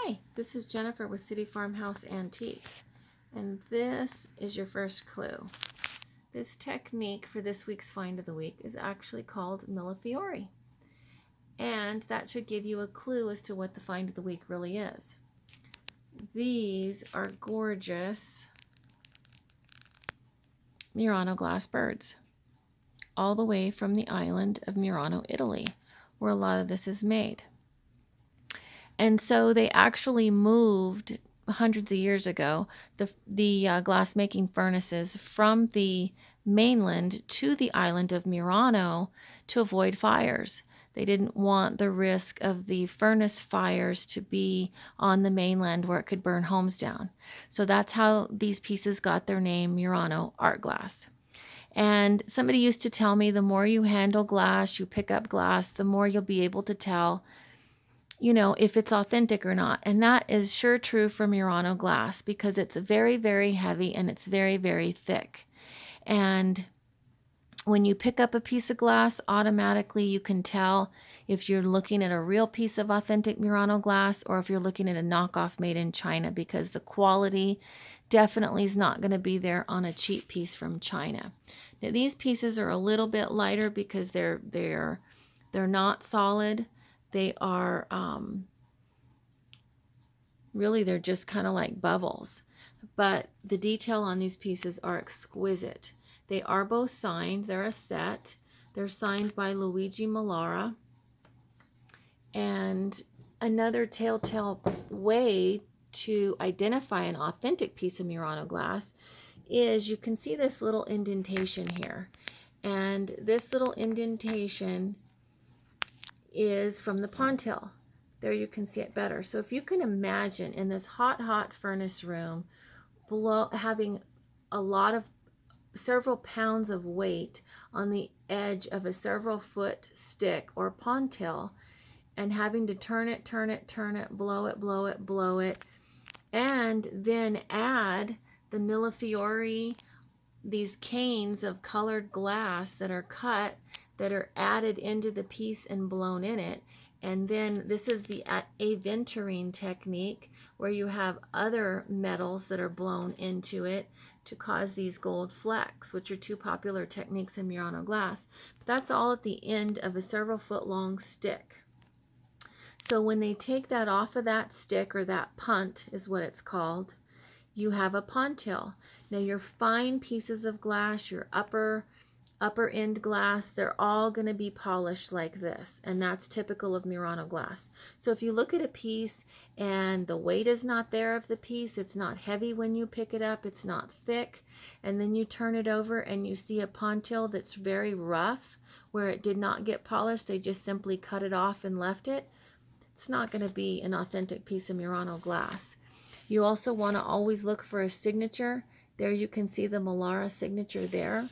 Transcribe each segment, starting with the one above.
Hi, this is Jennifer with City Farmhouse Antiques, and this is your first clue. This technique for this week's Find of the Week is actually called Millefiori, and that should give you a clue as to what the Find of the Week really is. These are gorgeous Murano glass birds, all the way from the island of Murano, Italy, where a lot of this is made. And so they actually moved hundreds of years ago the glass making furnaces from the mainland to the island of Murano to avoid fires. They didn't want the risk of the furnace fires to be on the mainland where it could burn homes down. So that's how these pieces got their name, Murano Art Glass. And somebody used to tell me the more you handle glass, you pick up glass, the more you'll be able to tell, you know, if it's authentic or not. And that is sure true for Murano glass because it's very, very heavy and it's very, very thick. And when you pick up a piece of glass, automatically you can tell if you're looking at a real piece of authentic Murano glass or if you're looking at a knockoff made in China, because the quality definitely is not going to be there on a cheap piece from China. Now, these pieces are a little bit lighter because they're not solid. They are really, they're just kind of like bubbles, but the detail on these pieces are exquisite. They are both signed. They're a set. They're signed by Luigi Mallara. And another telltale way to identify an authentic piece of Murano glass is you can see this little indentation here. And this little indentation is from the pontil. There you can see it better. So if you can imagine in this hot furnace room having a lot of several pounds of weight on the edge of a several foot stick or pontil and having to turn it, blow it, and then add the Millefiori, these canes of colored glass that are cut, that are added into the piece and blown in it. And then this is the aventurine technique where you have other metals that are blown into it to cause these gold flecks, which are two popular techniques in Murano glass. But that's all at the end of a several foot long stick. So when they take that off of that stick, or that punt is what it's called, you have a pontil. Now your fine pieces of glass, your upper end glass, they're all going to be polished like this, and that's typical of Murano glass. So if you look at a piece and the weight is not there of the piece, it's not heavy when you pick it up, it's not thick, and then you turn it over and you see a pontil that's very rough where it did not get polished, they just simply cut it off and left it, it's not going to be an authentic piece of Murano glass. You also want to always look for a signature. There you can see the Mallara signature there.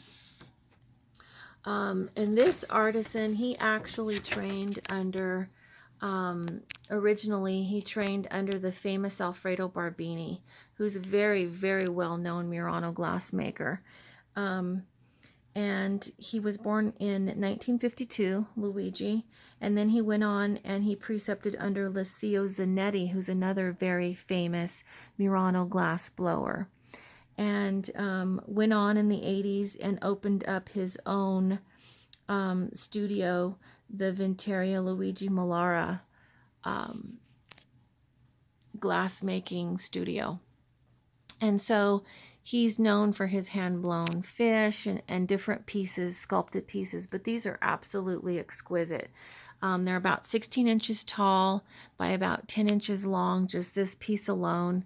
And this artisan, he actually trained under, originally he trained under the famous Alfredo Barbini, who's a very, very well-known Murano glass maker. And he was born in 1952, Luigi, and then he went on and he precepted under Licio Zanetti, who's another very famous Murano glass blower. And went on in the 80s and opened up his own studio, the Vinteria Luigi Mallara glass making studio. And so he's known for his hand-blown fish and different pieces, sculpted pieces, but these are absolutely exquisite. They're about 16 inches tall by about 10 inches long, just this piece alone.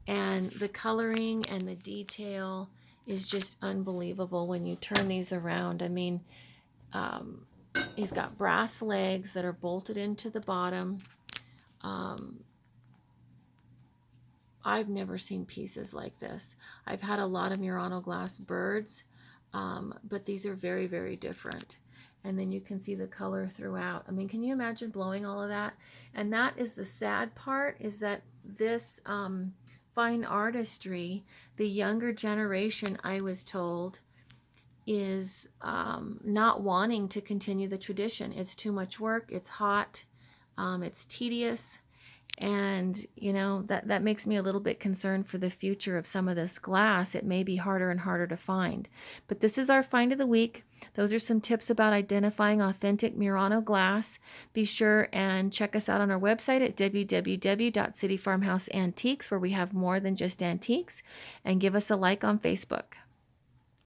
And the coloring and the detail is just unbelievable when you turn these around. I mean, he's got brass legs that are bolted into the bottom. I've never seen pieces like this. I've had a lot of Murano glass birds, but these are very, very different. And then you can see the color throughout. I mean, can you imagine blowing all of that? And that is the sad part, is that this fine artistry, the younger generation, I was told, is not wanting to continue the tradition. It's too much work, it's hot, it's tedious, And, you know, that makes me a little bit concerned for the future of some of this glass. It may be harder and harder to find. But this is our find of the week. Those are some tips about identifying authentic Murano glass. Be sure and check us out on our website at www.cityfarmhouseantiques, where we have more than just antiques. And give us a like on Facebook.